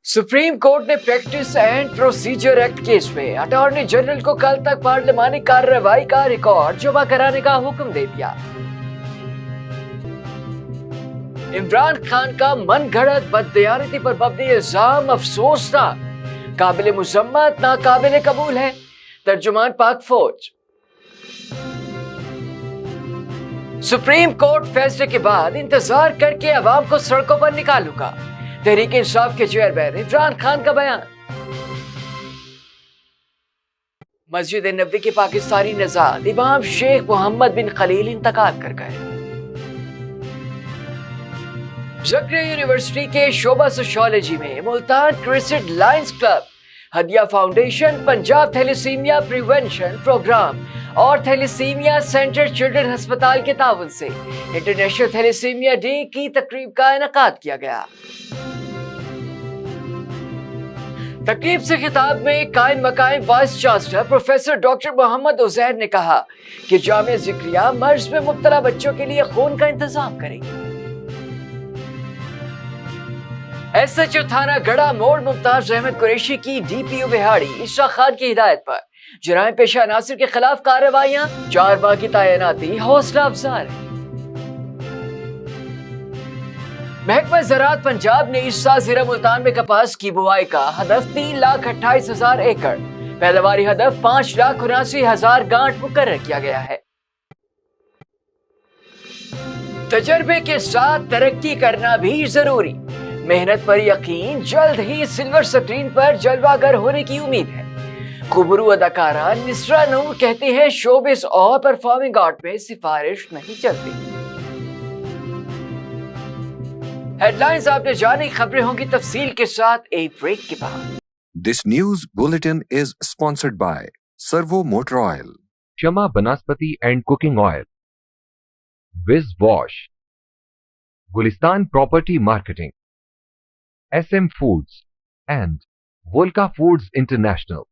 Supreme court ने practice and procedure act case में attorney general को कल तक पार्लिमानी कार्रवाई का रिकॉर्ड जमा कराने का हुक्म दे दिया। इमरान खान का मनगढ़ंत बददयानती पर मबनी इल्जाम अफसोसनाक, काबिल मुजम्मत, नाकाबिल कबूल है। तर्जुमान पाक फौज। सुप्रीम कोर्ट फैसले के बाद इंतजार करके अवाम को सड़कों पर निकालूंगा, तहरीक इंसाफ के चेयरमैन इमरान खान का बयान। मस्जिद नबवी के पाकिस्तानी नज़ाद इमाम शेख मोहम्मद बिन खलील इंतकाल कर गए। ज़क्रिया यूनिवर्सिटी के शोबा सोशियोलॉजी में Multan cricket lions club, Hadiya foundation, Punjab thalassemia prevention programme और थैलेसीमिया सेंटर चिल्ड्रन अस्पताल के ताउन से इंटरनेशनल थैलेसीमिया डे की तकरीब का इनेकाद किया गया। तकरीब से खिताब में कायम मकायम vice chancellor professor doctor Muhammad Uzair ने कहा कि जामिया ज़िक्रिया मर्ज में मुब्तला बच्चों के लिए खून का इंतजाम करेगी। SHO थाना गढ़ा मोड़ मुमताज अहमद कुरैशी की DPO बिहाड़ी इशा खान की हिदायत पर जराइम पेशा अनासिर के खिलाफ कार्रवाइयां, 4 माह की तैनाती हौसला अफजा है। महकमा ज़राअत पंजाब ने इस साल ज़िला मुल्तान में कपास की बुआई का हदफ 3,28,000 एकड़, पैदावारी हदफ 5,79,000 गांठ मुकर्रर किया गया है। तजर्बे के साथ तरक्की करना भी जरूरी, मेहनत पर यकीन, जल्द ही सिल्वर स्क्रीन पर जलवागर होने की उम्मीद है। खुबरू अदाकारा निस्रा नूर कहती है शोबिस और परफॉर्मिंग आर्ट में सिफारिश नहीं चलती। हेडलाइंस आपने जानी, खबरें होंगी तफसील के साथ एक ब्रेक के बाद। This news bulletin is sponsored by Servo Motor Oil, Shama Banaspati and Cooking Oil, Wiz Wash, Gulistan Property Marketing, SM Foods and Volca Foods International.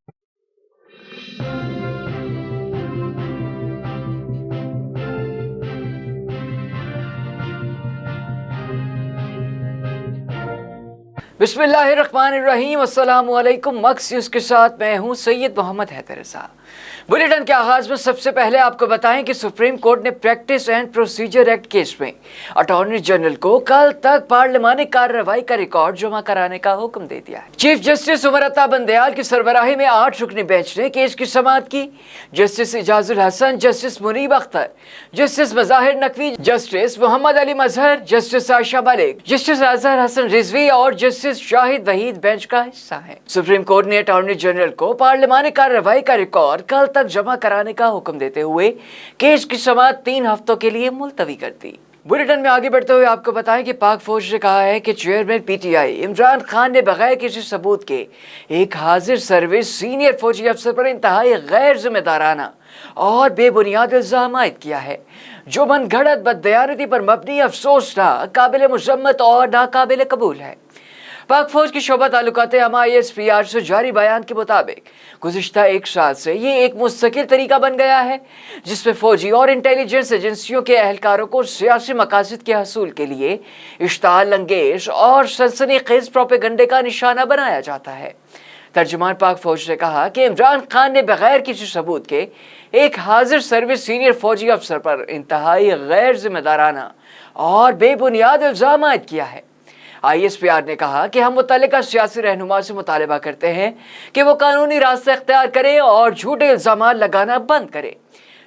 बिस्मिल्लाहिर्रहमानिर्रहीम, अस्सलामु अलैकुम। मक्स के साथ मैं हूं सैयद मोहम्मद हैदर रज़ा। बुलेटिन के आगाज में सबसे पहले आपको बताएं कि सुप्रीम कोर्ट ने practice and procedure act case में अटॉर्नी जनरल को कल तक पार्लिमानी कार्रवाई का रिकॉर्ड जमा कराने का हुक्म दे दिया है। चीफ जस्टिस उमर अता बंदयाल की सरबराही में 8 रुकनी बेंच ने केस की समाअत की। Justice Ijazul Hassan, justice Munib Akhtar, justice Mazahir Naqvi, justice Muhammad Ali Mazhar, justice Ayesha Malik, justice Azhar Hassan Rizvi और जस्टिस शाहिद वहीद बेंच का हिस्सा है। सुप्रीम कोर्ट ने अटॉर्नी जनरल को पार्लिमानी कार्रवाई का रिकॉर्ड कल तक जमा कराने का हुक्म देते हुए केस की समाअत 3 हफ्तों के लिए मुलतवी कर दी। बुलेटिन में आगे बढ़ते हुए आपको बताएं कि पाक फौज ने कहा है कि चेयरमैन PTI इमरान खान ने बगैर किसी सबूत के एक हाजिर सर्विस सीनियर फौजी अफसर पर इंतहाई गैर जिम्मेदाराना और बेबुनियाद इल्जाम आयद किया है, जो मनगढ़ंत बददयानती पर मबनी, अफसोसनाक, काबिल मुजम्मत और नाकाबिल कबूल है। पाक फौज की शोबा ताल्लुकात आमा ISPR से जारी बयान के मुताबिक गुज़िश्ता 1 साल से ये एक मुस्तकिल तरीका बन गया है जिसमें फौजी और इंटेलिजेंस एजेंसियों के अहलकारों को सियासी मकासद के हसूल के लिए इश्ताल अंगेज और सनसनीखेज प्रोपेगंडे का निशाना बनाया जाता है। तर्जुमान पाक फौज ने कहा कि इमरान खान ने बगैर किसी सबूत के एक हाजिर सर्विस सीनियर फौजी अफसर पर इंतहाई गैर जिम्मेदाराना और बेबुनियाद इल्जाम आयद किया है। ISPR ने कहा कि हम मुतल्लिका सियासी रहनुमा से मुतालबा करते हैं कि वो कानूनी रास्ता इख्तियार करें और झूठे इल्जाम लगाना बंद करें।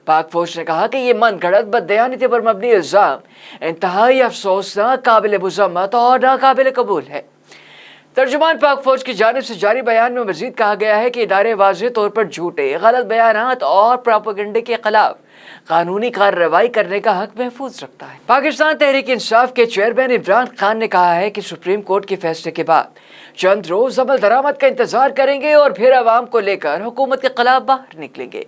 पाक फौज ने कहा कि ये मनगढ़ंत बददयानती पर मबनी इल्जाम इंतहाई अफसोसनाक, काबिल मुजम्मत और नाकाबिल कबूल है। तर्जुमान पाक फौज की जानिब से जारी बयान में मजीद कहा गया है कि इदारे वाज़ेह तौर पर झूठे, गलत बयानात और प्रोपेगेंडे के खिलाफ कानूनी कार्रवाई करने का हक महफूज रखता है। पाकिस्तान तहरीक इंसाफ के चेयरमैन इमरान खान ने कहा है कि सुप्रीम कोर्ट के फैसले के बाद चंद रोज अमल दरामद का इंतजार करेंगे और फिर अवाम को लेकर हुकूमत के खिलाफ बाहर निकलेंगे।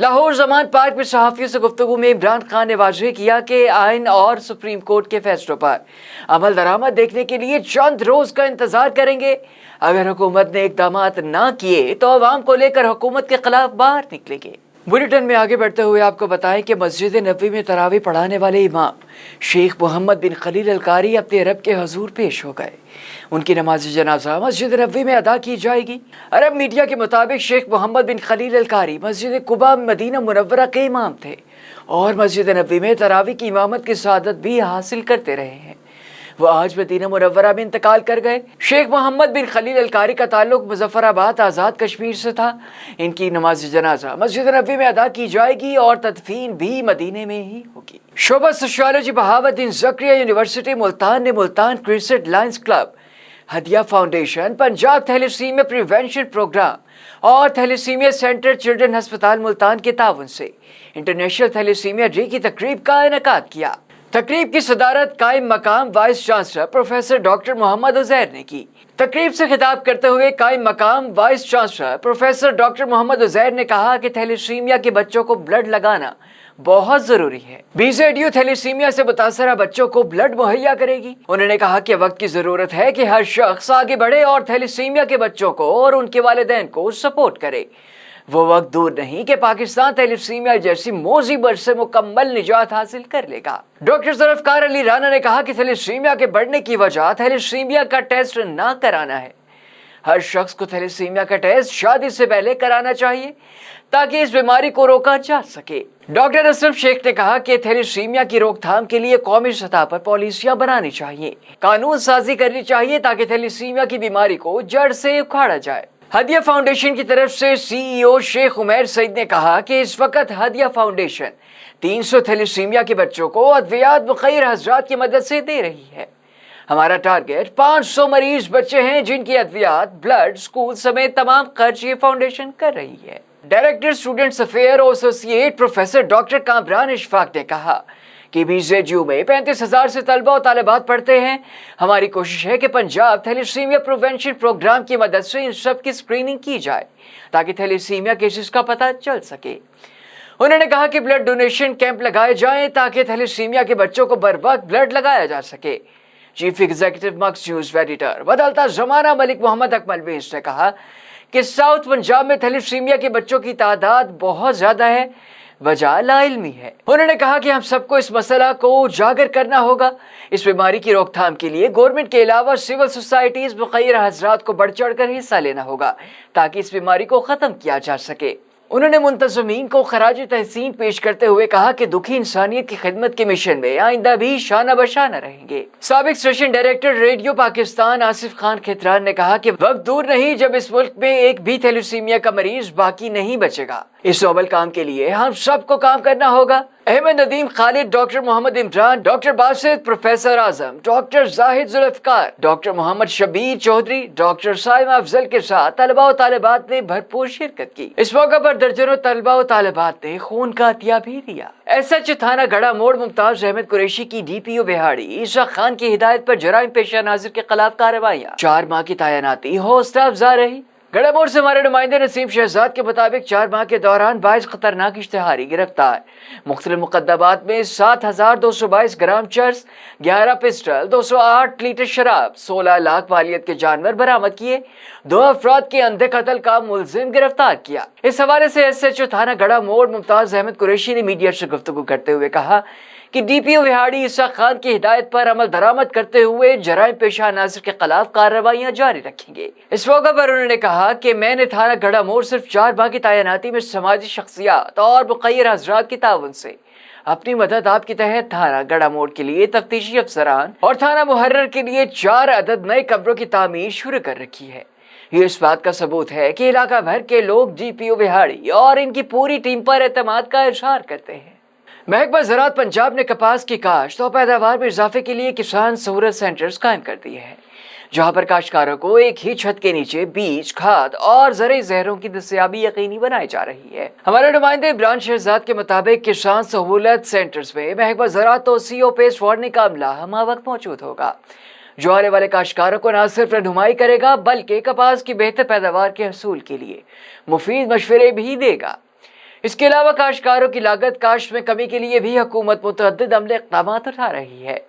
लाहौर जमान पार्क में सहाफियों से गुफ्तगू में इमरान खान ने वाज़ेह किया कि आइन और सुप्रीम कोर्ट के फैसलों पर अमल दरामद देखने के लिए चंद रोज का इंतजार करेंगे। अगर हुकूमत ने इक़दामात ना किए तो अवाम को लेकर हुकूमत के खिलाफ बाहर निकलेंगे। बुलेटिन में आगे बढ़ते हुए आपको बताएं कि मस्जिद नबवी में तरावी पढ़ाने वाले इमाम शेख मोहम्मद बिन खलील अल कारी अपने रब के हजूर पेश हो गए। उनकी नमाज जनाजा मस्जिद नबवी में अदा की जाएगी। अरब मीडिया के मुताबिक शेख मोहम्मद बिन खलील अल कारी मस्जिद कुबा मदीना मुनव्वरा के इमाम थे और मस्जिद नबवी में तरावी की इमामत की सआदत भी हासिल करते रहे हैं। वो आज मदीना मुनव्वरा में इंतकाल कर गए। शेख मोहम्मद बिन खलील अल कारी का ताल्लुक मुजफ्फराबाद आज़ाद कश्मीर से था। इनकी नमाज जनाजा मस्जिद नबवी में अदा की जाएगी और तदफीन भी मदीने में ही होगी। शोबा सोशियोलॉजी बहावुद्दीन ज़करिया यूनिवर्सिटी मुल्तान ने Multan cricket lions club, Hadiya foundation, Punjab thalassemia prevention programme और थैलेसीमिया सेंटर चिल्ड्रन अस्पताल मुल्तान के ताउन से इंटरनेशनल थैलेसीमिया डे की तकरीब का इनेकाद किया। तकरीब की सदारत कायम मकाम vice chancellor professor doctor Mohammad Uzair ने की। तकरीब से खिताब करते हुए कायम मकाम vice chancellor professor doctor Mohammad Uzair ने कहा कि थैलेसीमिया के बच्चों को ब्लड लगाना बहुत जरूरी है। BZU थैलेसीमिया से मुतासरा बच्चों को ब्लड मुहैया करेगी। उन्होंने कहा कि वक्त की जरूरत है कि हर शख्स आगे बढ़े और थैलेसीमिया के बच्चों को और उनके वालिदैन को सपोर्ट करे। वो वक्त दूर नहीं कि पाकिस्तान थैलेसीमिया जैसी मुसीबत से मुकम्मल निजात हासिल कर लेगा। डॉक्टर ज़ुल्फ़िकार अली राना ने कहा कि थैलेसीमिया के बढ़ने की वजह थैलेसीमिया का टेस्ट ना कराना है। हर शख्स को थैलेसीमिया का टेस्ट शादी से पहले कराना चाहिए ताकि इस बीमारी को रोका जा सके। डॉक्टर असलम शेख ने कहा कि थैलेसीमिया की रोकथाम के लिए कौमी सतह पर पॉलिसियां बनानी चाहिए, कानून साजी करनी चाहिए ताकि थैलेसीमिया की बीमारी को जड़ से उखाड़ा जाए। हदिया फाउंडेशन की तरफ से CEO शेख उमैर सईद ने कहा कि इस वक्त हदिया फाउंडेशन 300 थैलेसीमिया के बच्चों को अद्वियात मुखैर हजरात की मदद से दे रही है। हमारा टारगेट 500 मरीज बच्चे हैं जिनकी अद्वियात, ब्लड, स्कूल समेत तमाम खर्च ये फाउंडेशन कर रही है। डायरेक्टर स्टूडेंट्स अफेयर और associate professor doctor Kamran Ishfaq ने कहा कि BZU में 35,000 से तलबा और तालिबात पढ़ते हैं। हमारी कोशिश है कि पंजाब थैलेसीमिया प्रिवेंशन प्रोग्राम की मदद से इन सब की स्क्रीनिंग की जाए ताकि थैलेसीमिया केसेस का पता चल सके। उन्होंने कहा कि ब्लड डोनेशन कैंप लगाए जाएं ताकि थैलेसीमिया के बच्चों को बर वक्त ब्लड लगाया जा सके। चीफ एग्जीक्यूटिव मक्स न्यूज एडिटर बदलता जमाना मलिक मोहम्मद अकमल वेस ने कहा कि साउथ पंजाब में थैलेसीमिया के बच्चों की तादाद बहुत ज्यादा है, वजह लाइल्मी है। उन्होंने कहा कि हम सबको इस मसला को उजागर करना होगा। इस बीमारी की रोकथाम के लिए गवर्नमेंट के अलावा सिविल सोसाइटीज, मुखैर हजरात को बढ़ चढ़ कर हिस्सा लेना होगा ताकि इस बीमारी को खत्म किया जा सके। उन्होंने मुंतज़मीन को खराज तहसीन पेश करते हुए कहा कि दुखी इंसानियत की खिदमत के मिशन में आइंदा भी शाना बशाना रहेंगे। साबिक station director radio Pakistan Asif Khan Khitran ने कहा कि वक्त दूर नहीं जब इस मुल्क में एक भी थैलेसीमिया का मरीज बाकी नहीं बचेगा। इस नोबल काम के लिए हम सबको काम करना होगा। Ahmad Nadeem Khalid, doctor Muhammad Imran, doctor Basit, professor Azam, doctor Zahid Zulfiqar, doctor Muhammad Shabbir Chaudhry, doctor Saima Afzal के साथ तलबा और तालिबात ने भरपूर शिरकत की। इस मौके पर दर्जनों तलबा और तालिबात ने खून का अतिया भी दिया। SH थाना गड़ा मोड़ मुमताज अहमद कुरैशी की DPO बिहाड़ी ईशा खान की हिदायत पर जराइम पेशा नाजिर के खिलाफ कार्रवाइयाँ। 4 माह की तैनाती हौसला अफजा रही। गड़ा मोड़ से हमारे नुमाइंदे नसीम शहजाद के मुताबिक 4 माह के दौरान 22 खतरनाक इश्तिहारी गिरफ्तार। मुख्तलिफ मुकदमात में 7,222 ग्राम चर्स, 11 पिस्टल, 208 लीटर शराब, 16 लाख वालियत के जानवर बरामद किए। 2 अफराद के अंधे कत्ल का मुलजिम गिरफ्तार किया। इस हवाले से SHO थाना गड़ा मोड़ मुमताज अहमद कुरैशी ने मीडिया से गुफ्तगू करते हुए कहा कि DPO बिहाड़ी ईसा खान की हिदायत पर अमल दरामद करते हुए जराइम पेशा नाजिर के खिलाफ कार्रवाइयाँ जारी रखेंगे। इस मौके पर उन्होंने कहा कि मैंने थाना गड़ा मोड़ सिर्फ 4 माह की तैनाती में समाजी शख्सियात और मुखैर हजरात की ताउन से अपनी मदद आपके तहत थाना गड़ा मोड़ के लिए तफ्तीशी अफसरान और थाना मुहर्रर के लिए 4 अदद नए कमरों की तामीर शुरू कर रखी है। ये इस बात का सबूत है कि इलाका भर के लोग DPO बिहाड़ी और इनकी पूरी टीम पर एतमाद का इजहार करते हैं। महकमा ज़राअत पंजाब ने कपास की काश्त और पैदावार में इजाफे के लिए किसान सहूलत सेंटर्स कायम कर दिए हैं, जहां पर काश्तकारों को एक ही छत के नीचे बीज, खाद और ज़रूरी जहरों की दस्तयाबी यकीनी बनाई जा रही है। हमारे नुमाइंदे इमरान शहजाद के मुताबिक किसान सहूलत सेंटर्स में महकमा ज़राअत तोसी और पेश वार्निंग का अमला हमा वक्त मौजूद होगा, जो आने वाले काश्तकारों को न सिर्फ रहनुमाई करेगा बल्कि कपास की बेहतर पैदावार के हसूल के लिए मुफीद मशवरे भी देगा। इसके अलावा काश्तकारों की लागत काश्त में कमी के लिए भी हुकूमत मुतअद्दिद अमले इक़दाम उठा रही है।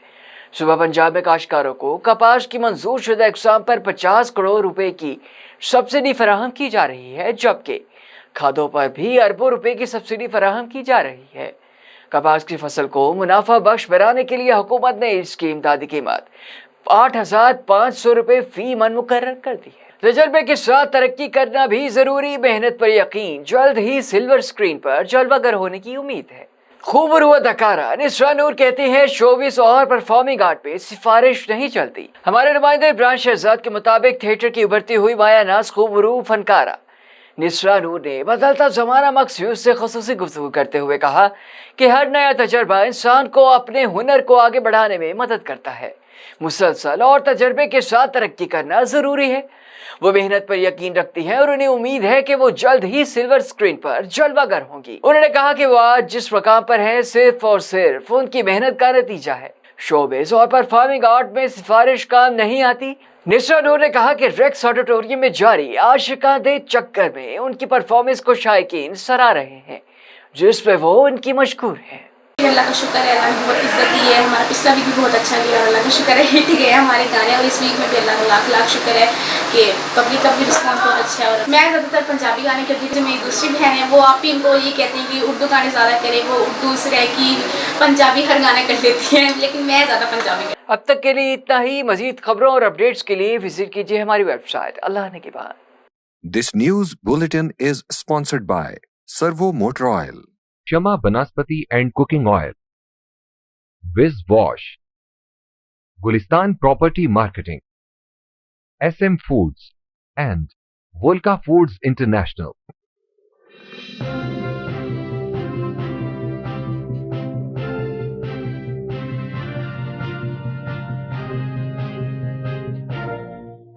सुबह पंजाब में काश्तकारों को कपास की मंजूर शुदा इक़साम पर 50 करोड़ रुपए की सब्सिडी फराहम की जा रही है, जबकि खादों पर भी अरबों रुपए की सब्सिडी फराहम की जा रही है। कपास की फसल को मुनाफा बख्श बनाने के लिए हुकूमत ने इसकी इमदादी कीमत 8,500 रुपए फी मन मुकर्रर कर दी है। तजर्बे के साथ तरक्की करना भी जरूरी, मेहनत पर यकीन, जल्द ही सिल्वर स्क्रीन पर जलवागर होने की उम्मीद है। खूबरू अदाकारा निस्रा नूर कहती हैं शोबिस और परफॉर्मिंग आर्ट पे सिफारिश नहीं चलती। हमारे नुमाइंदे इब्राहिम शहजाद के मुताबिक थिएटर की उभरती हुई माया नाज खूबरू फनकारा निस्रा नूर ने बदलता जमाना मखसूस से खुसूसी गुफ्तगू करते हुए कहा कि हर नया तजर्बा इंसान को अपने हुनर को आगे बढ़ाने में मदद करता है। मुसलसल और तजर्बे के साथ तरक्की करना जरूरी है। वो मेहनत पर यकीन रखती हैं और उन्हें उम्मीद है कि वो जल्द ही सिल्वर स्क्रीन पर जलवागर होंगी। उन्होंने कहा कि वो आज जिस मकाम पर हैं सिर्फ और सिर्फ उनकी मेहनत का नतीजा है। शोबिस और परफॉर्मिंग आर्ट में सिफारिश काम नहीं आती। निस्रा नूर ने कहा कि रेक्स ऑडिटोरियम में जारी आशिका दे चक्कर में उनकी परफॉर्मेंस को शायकीन सराह रहे हैं, जिस पे वो उनकी मशहूर है। अल्लाह का शुक्र है, अल्लाह ने बहुत इज्जत दी है। हमारा पिछला वीक भी बहुत अच्छा गया और अल्लाह का शुक्र है हिट गए हमारे गाने, और इस वीक में भी अल्लाह का लाख लाख शुक्र है कि पब्लिक का भी रिस्पॉन्स बहुत अच्छा है। और मैं ज़्यादातर पंजाबी गाने करती हूँ। मेरी दूसरी बहन है वो आप ही इनको ये कहती हैं कि उर्दू गाने ज़्यादा करें, वो उर्दू से रह की पंजाबी हर गाने कर लेती हैं, लेकिन मैं ज़्यादा पंजाबी। अब तक के लिए इतना ही। मजीद खबरों और अपडेट्स के लिए विजिट कीजिए हमारी वेबसाइट अल्लाह ने के बाद। This news bulletin is sponsored by Servo Motor Oil, Shama Banaspati and Cooking Oil, Wiz Wash, Gulistan Property Marketing, SM Foods, and Volca Foods International.